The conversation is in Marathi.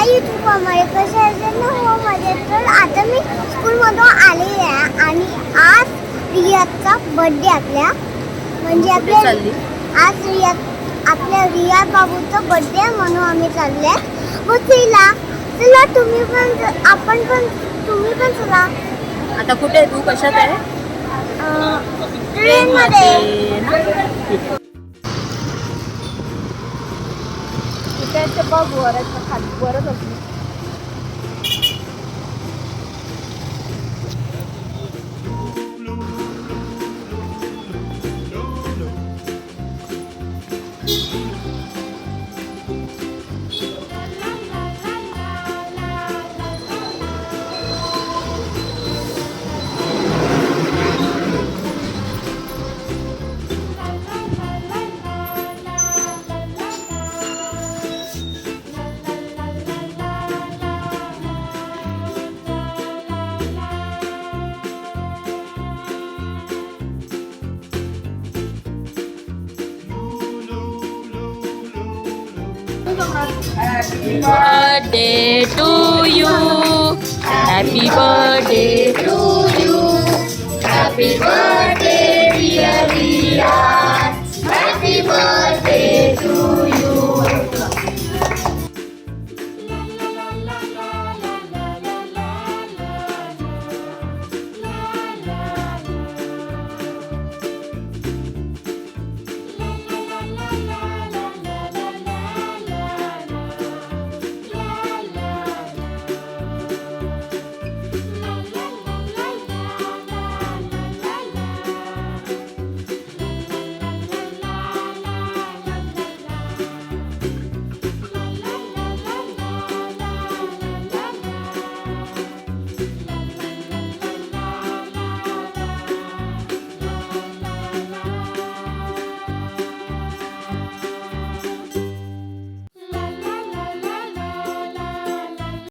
युट्यूबमध्ये कसे असेल ना हो मजेत. तर आता मी स्कूलमधून आलेली आहे आणि आज रियाचा बर्थडे आपल्या म्हणजे आपल्या आज आपल्या रिया बाबूचा बर्थडे म्हणून आम्ही चालले. मग चला तुम्ही पण तुम्ही पण चला. आता कुठे आहे तू? कशात आहे? ट्रेनमध्ये. तिथे बघ वरच खाली वरच असते. Happy birthday to you. Happy birthday to you. Happy birthday dear Riya. Happy birthday to